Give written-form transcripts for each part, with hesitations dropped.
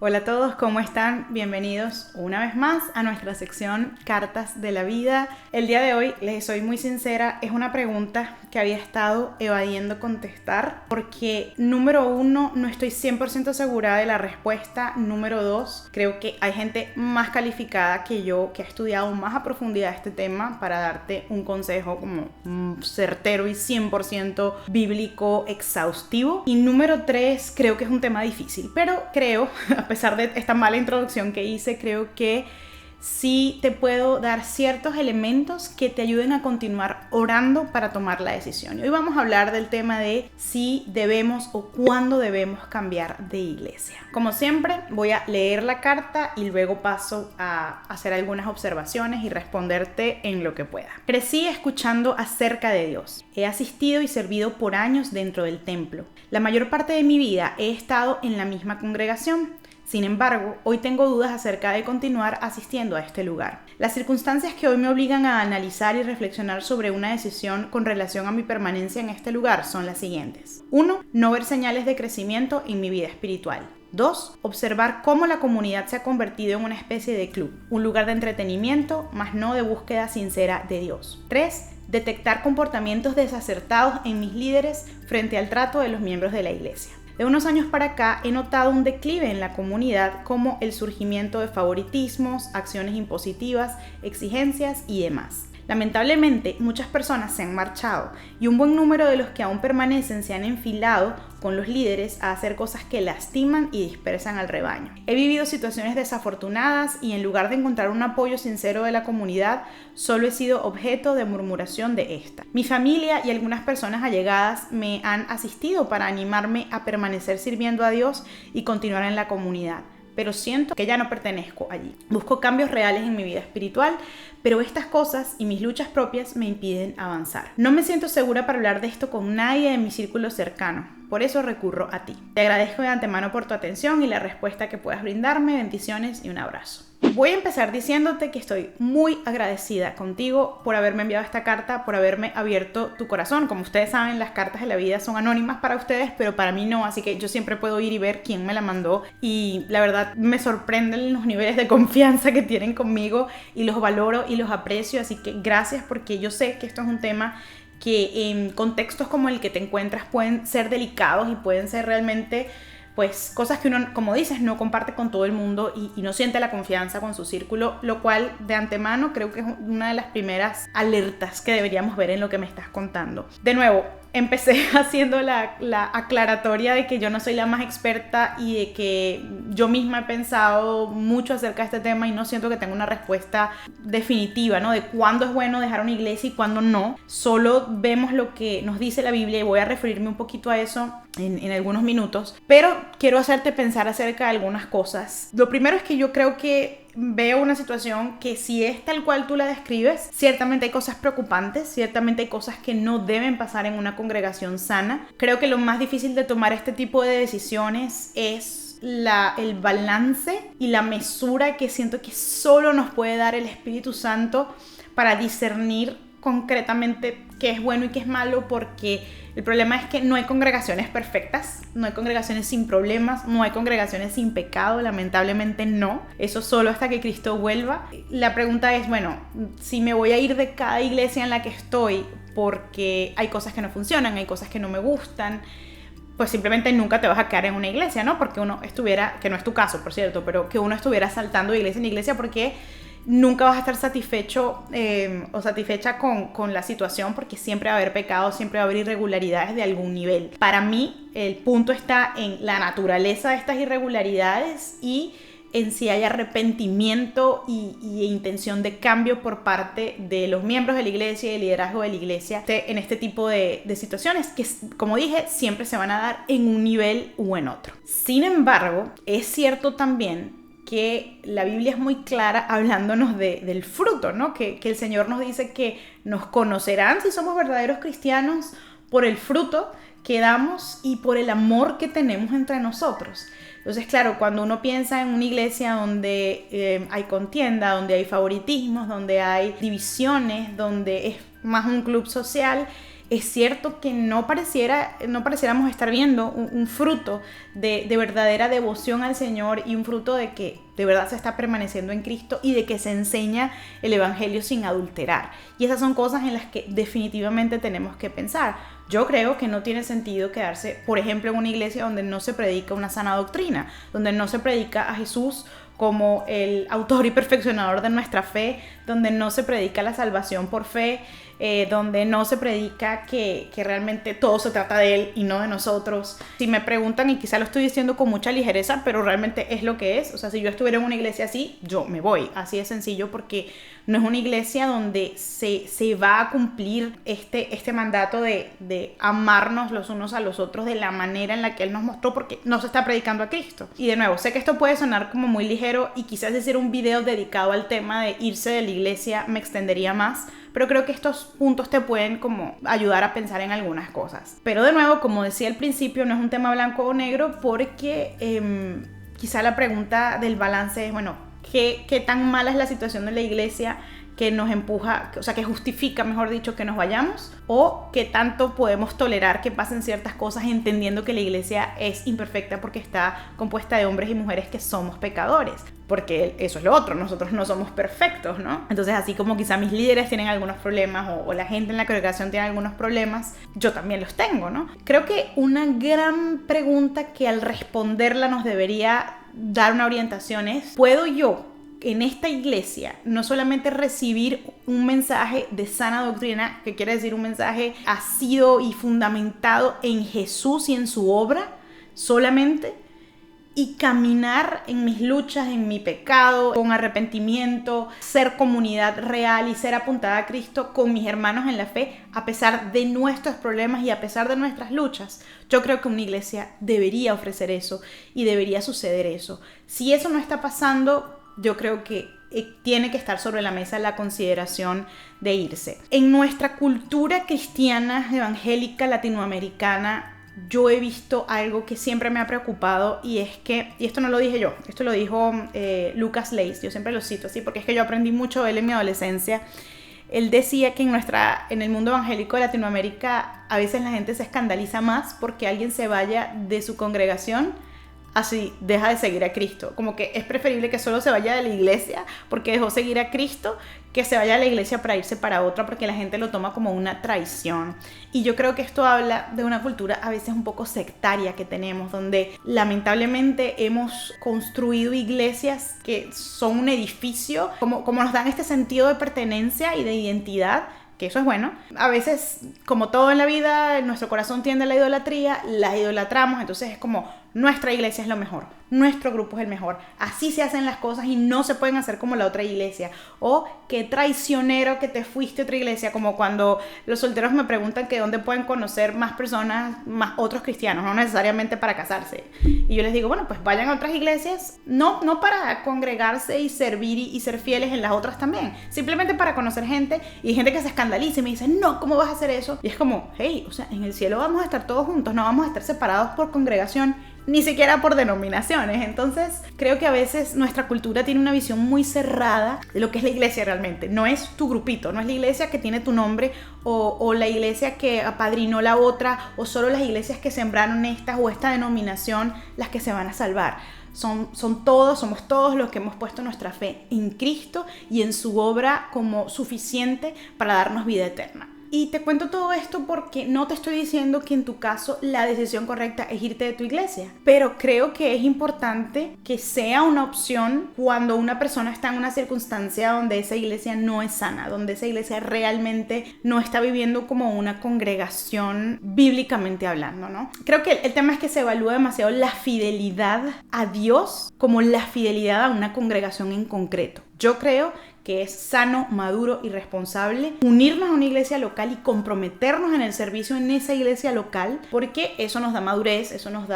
Hola a todos, ¿cómo están? Bienvenidos una vez más a nuestra sección Cartas de la Vida. El día de hoy, les soy muy sincera, es una pregunta que había estado evadiendo contestar porque, número uno, no estoy 100% segura de la respuesta. Número dos, creo que hay gente más calificada que yo que ha estudiado más a profundidad este tema para darte un consejo como certero y 100% bíblico exhaustivo. Y número tres, creo que es un tema difícil, pero creo, a pesar de esta mala introducción que hice, creo que sí te puedo dar ciertos elementos que te ayuden a continuar orando para tomar la decisión. Y hoy vamos a hablar del tema de si debemos o cuándo debemos cambiar de iglesia. Como siempre, voy a leer la carta y luego paso a hacer algunas observaciones y responderte en lo que pueda. Crecí escuchando acerca de Dios. He asistido y servido por años dentro del templo. La mayor parte de mi vida he estado en la misma congregación. Sin embargo, hoy tengo dudas acerca de continuar asistiendo a este lugar. Las circunstancias que hoy me obligan a analizar y reflexionar sobre una decisión con relación a mi permanencia en este lugar son las siguientes. 1. No ver señales de crecimiento en mi vida espiritual. 2. Observar cómo la comunidad se ha convertido en una especie de club, un lugar de entretenimiento, mas no de búsqueda sincera de Dios. 3. Detectar comportamientos desacertados en mis líderes frente al trato de los miembros de la iglesia. De unos años para acá he notado un declive en la comunidad, como el surgimiento de favoritismos, acciones impositivas, exigencias y demás. Lamentablemente, muchas personas se han marchado y un buen número de los que aún permanecen se han enfilado con los líderes a hacer cosas que lastiman y dispersan al rebaño. He vivido situaciones desafortunadas y en lugar de encontrar un apoyo sincero de la comunidad, solo he sido objeto de murmuración de esta. Mi familia y algunas personas allegadas me han asistido para animarme a permanecer sirviendo a Dios y continuar en la comunidad, pero siento que ya no pertenezco allí. Busco cambios reales en mi vida espiritual, pero estas cosas y mis luchas propias me impiden avanzar. No me siento segura para hablar de esto con nadie de mi círculo cercano, por eso recurro a ti. Te agradezco de antemano por tu atención y la respuesta que puedas brindarme. Bendiciones y un abrazo. Voy a empezar diciéndote que estoy muy agradecida contigo por haberme enviado esta carta, por haberme abierto tu corazón. Como ustedes saben, las cartas de la vida son anónimas para ustedes, pero para mí no, así que yo siempre puedo ir y ver quién me la mandó y la verdad me sorprenden los niveles de confianza que tienen conmigo y los valoro y los aprecio, así que gracias, porque yo sé que esto es un tema que en contextos como el que te encuentras pueden ser delicados y pueden ser realmente pues cosas que uno, como dices, no comparte con todo el mundo y no siente la confianza con su círculo, lo cual de antemano creo que es una de las primeras alertas que deberíamos ver en lo que me estás contando. De nuevo, empecé haciendo la aclaratoria de que yo no soy la más experta y de que yo misma he pensado mucho acerca de este tema y no siento que tenga una respuesta definitiva, ¿no? De cuándo es bueno dejar una iglesia y cuándo no. Solo vemos lo que nos dice la Biblia y voy a referirme un poquito a eso en algunos minutos, pero quiero hacerte pensar acerca de algunas cosas. Lo primero es que yo creo que veo una situación que, si es tal cual tú la describes, ciertamente hay cosas preocupantes, ciertamente hay cosas que no deben pasar en una congregación sana. Creo que lo más difícil de tomar este tipo de decisiones es el balance y la mesura que siento que solo nos puede dar el Espíritu Santo para discernir concretamente qué es bueno y qué es malo, porque el problema es que no hay congregaciones perfectas, no hay congregaciones sin problemas, no hay congregaciones sin pecado, lamentablemente no, eso solo hasta que Cristo vuelva. La pregunta es, bueno, si me voy a ir de cada iglesia en la que estoy porque hay cosas que no funcionan, hay cosas que no me gustan, pues simplemente nunca te vas a quedar en una iglesia, ¿no? Porque uno estuviera, que no es tu caso, por cierto, pero que uno estuviera saltando de iglesia en iglesia, porque nunca vas a estar satisfecho o satisfecha con la situación, porque siempre va a haber pecado, siempre va a haber irregularidades de algún nivel. Para mí, el punto está en la naturaleza de estas irregularidades y en si hay arrepentimiento y intención de cambio por parte de los miembros de la iglesia y del liderazgo de la iglesia en este tipo de situaciones que, como dije, siempre se van a dar en un nivel u en otro. Sin embargo, es cierto también que la Biblia es muy clara hablándonos del fruto, ¿no? Que el Señor nos dice que nos conocerán si somos verdaderos cristianos por el fruto que damos y por el amor que tenemos entre nosotros. Entonces, claro, cuando uno piensa en una iglesia donde hay contienda, donde hay favoritismos, donde hay divisiones, donde es más un club social, es cierto que no pareciéramos estar viendo un fruto de verdadera devoción al Señor y un fruto de que de verdad se está permaneciendo en Cristo y de que se enseña el Evangelio sin adulterar. Y esas son cosas en las que definitivamente tenemos que pensar. Yo creo que no tiene sentido quedarse, por ejemplo, en una iglesia donde no se predica una sana doctrina, donde no se predica a Jesús como el autor y perfeccionador de nuestra fe, donde no se predica la salvación por fe, donde no se predica que realmente todo se trata de Él y no de nosotros. Si me preguntan, y quizá lo estoy diciendo con mucha ligereza, pero realmente es lo que es. O sea, si yo estuviera en una iglesia así, yo me voy. Así de sencillo, porque no es una iglesia donde se va a cumplir este mandato de amarnos los unos a los otros de la manera en la que Él nos mostró, porque no se está predicando a Cristo. Y de nuevo, sé que esto puede sonar como muy ligero y quizás decir un video dedicado al tema de irse de la iglesia me extendería más, pero creo que estos puntos te pueden como ayudar a pensar en algunas cosas. Pero de nuevo, como decía al principio, no es un tema blanco o negro, porque quizá la pregunta del balance es, bueno, ¿qué tan mala es la situación de la iglesia que nos empuja, o sea, que justifica, mejor dicho, que nos vayamos? ¿O qué tanto podemos tolerar que pasen ciertas cosas entendiendo que la iglesia es imperfecta porque está compuesta de hombres y mujeres que somos pecadores? Porque eso es lo otro, nosotros no somos perfectos, ¿no? Entonces, así como quizá mis líderes tienen algunos problemas o la gente en la congregación tiene algunos problemas, yo también los tengo, ¿no? Creo que una gran pregunta que al responderla nos debería dar una orientación es, ¿puedo yo en esta iglesia no solamente recibir un mensaje de sana doctrina, que quiere decir un mensaje ácido y fundamentado en Jesús y en su obra solamente, y caminar en mis luchas, en mi pecado, con arrepentimiento, ser comunidad real y ser apuntada a Cristo con mis hermanos en la fe, a pesar de nuestros problemas y a pesar de nuestras luchas? Yo creo que una iglesia debería ofrecer eso y debería suceder eso. Si eso no está pasando, yo creo que tiene que estar sobre la mesa la consideración de irse. En nuestra cultura cristiana, evangélica, latinoamericana, yo he visto algo que siempre me ha preocupado, y es que, y esto no lo dije yo, esto lo dijo Lucas Leis, yo siempre lo cito así porque es que yo aprendí mucho de él en mi adolescencia. Él decía que en el mundo evangélico de Latinoamérica a veces la gente se escandaliza más porque alguien se vaya de su congregación así deja de seguir a Cristo. Como que es preferible que solo se vaya de la iglesia porque dejó seguir a Cristo, que se vaya a la iglesia para irse para otra, porque la gente lo toma como una traición. Y yo creo que esto habla de una cultura a veces un poco sectaria que tenemos, donde lamentablemente hemos construido iglesias que son un edificio, como nos dan este sentido de pertenencia y de identidad, que eso es bueno. A veces, como todo en la vida, nuestro corazón tiende a la idolatría, la idolatramos, entonces es como nuestra iglesia es lo mejor, nuestro grupo es el mejor, así se hacen las cosas y no se pueden hacer como la otra iglesia. O qué traicionero que te fuiste a otra iglesia, como cuando los solteros me preguntan que dónde pueden conocer más personas, más otros cristianos, no necesariamente para casarse. Y yo les digo, bueno, pues vayan a otras iglesias, no para congregarse y servir y ser fieles en las otras también, simplemente para conocer gente. Y hay gente que se escandaliza y me dice, no, ¿cómo vas a hacer eso? Y es como, hey, o sea, en el cielo vamos a estar todos juntos, no vamos a estar separados por congregación, ni siquiera por denominaciones. Entonces creo que a veces nuestra cultura tiene una visión muy cerrada de lo que es la iglesia realmente. No es tu grupito, no es la iglesia que tiene tu nombre o la iglesia que apadrinó la otra, o solo las iglesias que sembraron estas o esta denominación las que se van a salvar. Somos todos los que hemos puesto nuestra fe en Cristo y en su obra como suficiente para darnos vida eterna. Y te cuento todo esto porque no te estoy diciendo que en tu caso la decisión correcta es irte de tu iglesia, pero creo que es importante que sea una opción cuando una persona está en una circunstancia donde esa iglesia no es sana, donde esa iglesia realmente no está viviendo como una congregación bíblicamente hablando, ¿no? Creo que el tema es que se evalúa demasiado la fidelidad a Dios como la fidelidad a una congregación en concreto. Yo creo que es sano, maduro y responsable unirnos a una iglesia local y comprometernos en el servicio en esa iglesia local, porque eso nos da madurez, eso nos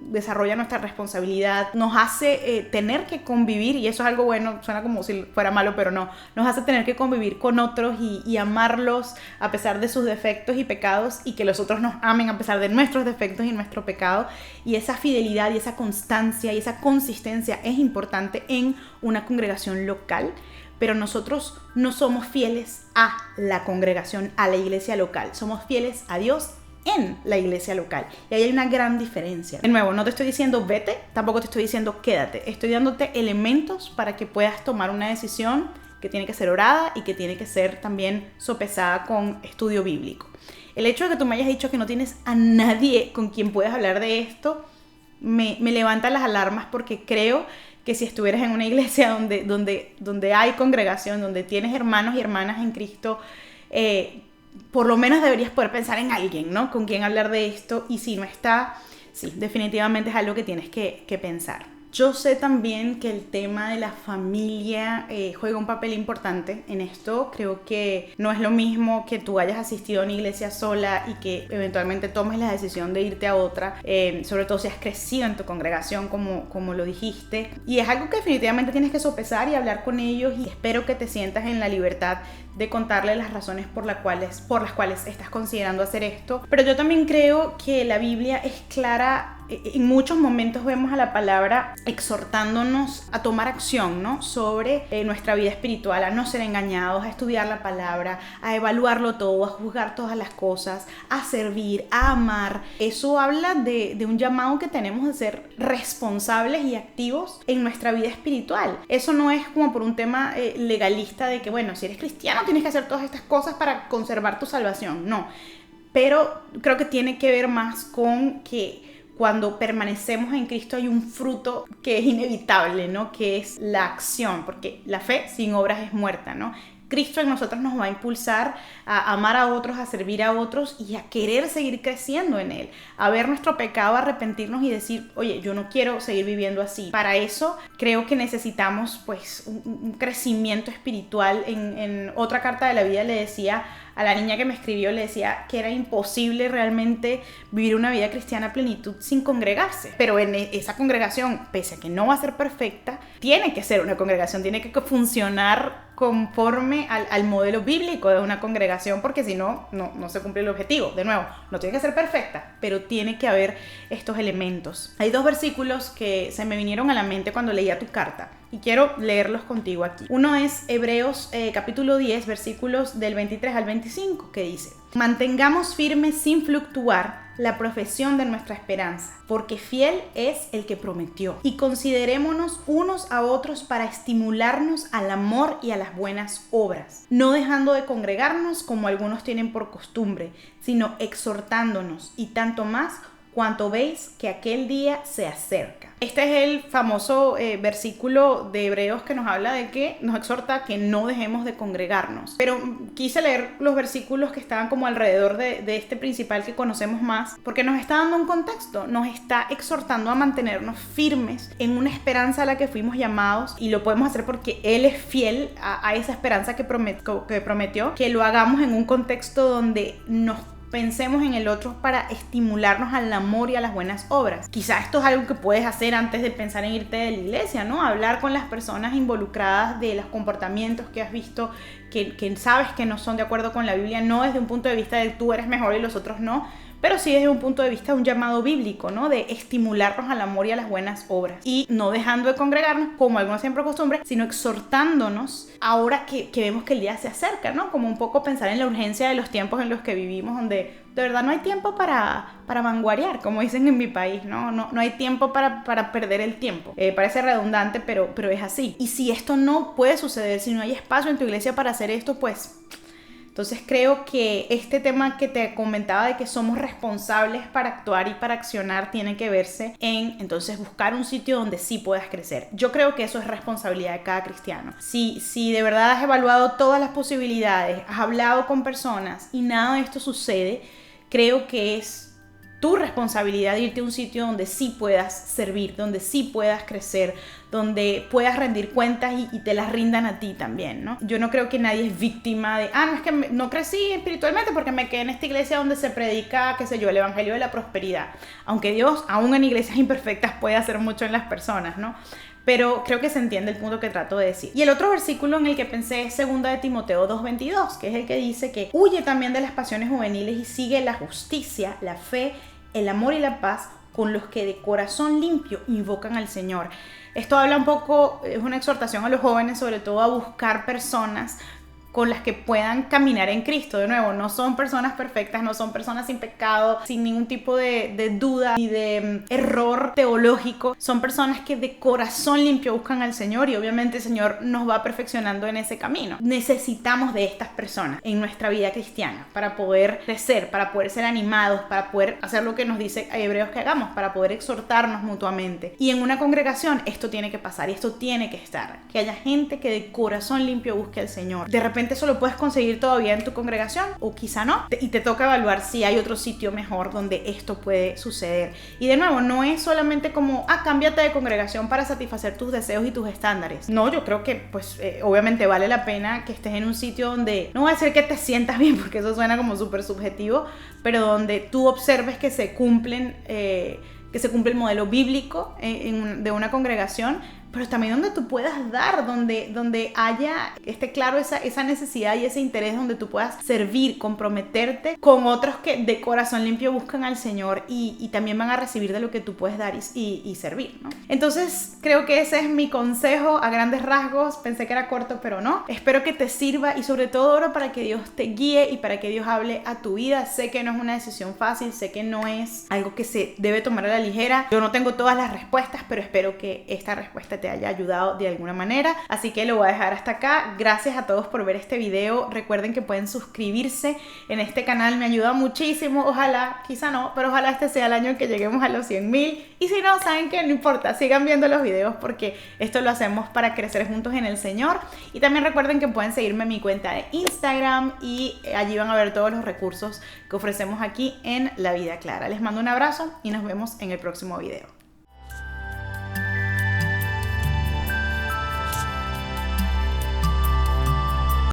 desarrolla nuestra responsabilidad, nos hace tener que convivir, y eso es algo bueno, suena como si fuera malo, pero no, nos hace tener que convivir con otros y amarlos a pesar de sus defectos y pecados, y que los otros nos amen a pesar de nuestros defectos y nuestro pecado. Y esa fidelidad y esa constancia y esa consistencia es importante en una congregación local. pero nosotros no somos fieles a la congregación, a la iglesia local, somos fieles a Dios en la iglesia local. Y ahí hay una gran diferencia. De nuevo, no te estoy diciendo vete, tampoco te estoy diciendo quédate. Estoy dándote elementos para que puedas tomar una decisión que tiene que ser orada y que tiene que ser también sopesada con estudio bíblico. El hecho de que tú me hayas dicho que no tienes a nadie con quien puedas hablar de esto, me levanta las alarmas, porque creo que si estuvieras en una iglesia donde hay congregación, donde tienes hermanos y hermanas en Cristo, por lo menos deberías poder pensar en alguien, ¿no? Con quien hablar de esto. Y si no está, sí, definitivamente es algo que tienes que pensar. Yo sé también que el tema de la familia juega un papel importante en esto. Creo que no es lo mismo que tú hayas asistido a una iglesia sola y que eventualmente tomes la decisión de irte a otra, sobre todo si has crecido en tu congregación como lo dijiste. Y es algo que definitivamente tienes que sopesar y hablar con ellos, y espero que te sientas en la libertad de contarle las razones por las cuales estás considerando hacer esto. Pero yo también creo que la Biblia es clara. En muchos momentos vemos a la palabra exhortándonos a tomar acción, ¿no? Sobre nuestra vida espiritual, a no ser engañados, a estudiar la palabra, a evaluarlo todo, a juzgar todas las cosas, a servir, a amar. Eso habla de un llamado que tenemos de ser responsables y activos en nuestra vida espiritual. Eso no es como por un tema legalista de que, bueno, si eres cristiano tienes que hacer todas estas cosas para conservar tu salvación. No, pero creo que tiene que ver más con que cuando permanecemos en Cristo hay un fruto que es inevitable, ¿no? Que es la acción, porque la fe sin obras es muerta, ¿no? Cristo en nosotros nos va a impulsar a amar a otros, a servir a otros y a querer seguir creciendo en Él, a ver nuestro pecado, a arrepentirnos y decir, oye, yo no quiero seguir viviendo así. Para eso creo que necesitamos pues un crecimiento espiritual. En otra carta de la vida le decía a la niña que me escribió, le decía que era imposible realmente vivir una vida cristiana a plenitud sin congregarse. Pero en esa congregación, pese a que no va a ser perfecta, tiene que ser una congregación, tiene que funcionar conforme al modelo bíblico de una congregación, porque si no, no se cumple el objetivo. De nuevo, no tiene que ser perfecta, pero tiene que haber estos elementos. Hay 2 versículos que se me vinieron a la mente cuando leía tu carta y quiero leerlos contigo aquí. Uno es Hebreos capítulo 10, versículos del 23 al 25, que dice: mantengamos firme sin fluctuar la profesión de nuestra esperanza, porque fiel es el que prometió. Y considerémonos unos a otros para estimularnos al amor y a las buenas obras, no dejando de congregarnos como algunos tienen por costumbre, sino exhortándonos, y tanto más cuanto veis que aquel día se acerca. Este es el famoso versículo de Hebreos que nos habla de que nos exhorta a que no dejemos de congregarnos. Pero quise leer los versículos que estaban como alrededor de este principal que conocemos más, porque nos está dando un contexto, nos está exhortando a mantenernos firmes en una esperanza a la que fuimos llamados, y lo podemos hacer porque Él es fiel a esa esperanza que prometió, que lo hagamos en un contexto donde nos pensemos en el otro para estimularnos al amor y a las buenas obras. Quizás esto es algo que puedes hacer antes de pensar en irte de la iglesia, ¿no? Hablar con las personas involucradas de los comportamientos que has visto, que sabes que no son de acuerdo con la Biblia, no desde un punto de vista de tú eres mejor y los otros no, pero sí desde un punto de vista de un llamado bíblico, ¿no? De estimularnos al amor y a las buenas obras. Y no dejando de congregarnos, como algunos siempre acostumbran, sino exhortándonos ahora que vemos que el día se acerca, ¿no? Como un poco pensar en la urgencia de los tiempos en los que vivimos, donde de verdad no hay tiempo para vanguardiar, como dicen en mi país, ¿no? No hay tiempo para perder el tiempo. Parece redundante, pero es así. Y si esto no puede suceder, si no hay espacio en tu iglesia para hacer esto, pues entonces creo que este tema que te comentaba de que somos responsables para actuar y para accionar tiene que verse en entonces buscar un sitio donde sí puedas crecer. Yo creo que eso es responsabilidad de cada cristiano. Si de verdad has evaluado todas las posibilidades, has hablado con personas y nada de esto sucede, creo que es tu responsabilidad irte a un sitio donde sí puedas servir, donde sí puedas crecer, donde puedas rendir cuentas y te las rindan a ti también, ¿no? Yo no creo que nadie es víctima de, no, es que no crecí espiritualmente porque me quedé en esta iglesia donde se predica, qué sé yo, el evangelio de la prosperidad. Aunque Dios, aún en iglesias imperfectas, puede hacer mucho en las personas, ¿no? Pero creo que se entiende el punto que trato de decir. Y el otro versículo en el que pensé es 2 de Timoteo 2:22, que es el que dice que huye también de las pasiones juveniles y sigue la justicia, la fe, el amor y la paz con los que de corazón limpio invocan al Señor. Esto habla un poco, es una exhortación a los jóvenes, sobre todo a buscar personas con las que puedan caminar en Cristo. De nuevo, no son personas perfectas, no son personas sin pecado, sin ningún tipo de duda ni de error teológico. Son personas que de corazón limpio buscan al Señor y obviamente el Señor nos va perfeccionando en ese camino. Necesitamos de estas personas en nuestra vida cristiana para poder crecer, para poder ser animados, para poder hacer lo que nos dice a Hebreos que hagamos, para poder exhortarnos mutuamente. Y en una congregación esto tiene que pasar y esto tiene que estar. Que haya gente que de corazón limpio busque al Señor. De repente eso lo puedes conseguir todavía en tu congregación o quizá no, y te toca evaluar si hay otro sitio mejor donde esto puede suceder. Y de nuevo, no es solamente como cámbiate de congregación para satisfacer tus deseos y tus estándares. No, yo creo que pues obviamente vale la pena que estés en un sitio donde, no voy a decir que te sientas bien porque eso suena como súper subjetivo, pero donde tú observes que se cumple el modelo bíblico de una congregación, pero también donde tú puedas dar, donde haya claro esa necesidad y ese interés, donde tú puedas servir, comprometerte con otros que de corazón limpio buscan al Señor y también van a recibir de lo que tú puedes dar y servir, ¿no? Entonces creo que ese es mi consejo a grandes rasgos. Pensé que era corto, pero no. Espero que te sirva y sobre todo oro para que Dios te guíe y para que Dios hable a tu vida. Sé que no es una decisión fácil, sé que no es algo que se debe tomar a la ligera. Yo no tengo todas las respuestas, pero espero que esta respuesta te haya ayudado de alguna manera, así que lo voy a dejar hasta acá. Gracias a todos por ver este video. Recuerden que pueden suscribirse en este canal, me ayuda muchísimo. Ojalá, quizá no, pero ojalá este sea el año en que lleguemos a los 100,000, y si no, saben que no importa, sigan viendo los videos porque esto lo hacemos para crecer juntos en el Señor. Y también recuerden que pueden seguirme en mi cuenta de Instagram y allí van a ver todos los recursos que ofrecemos aquí en La Vida Clara. Les mando un abrazo y nos vemos en el próximo video.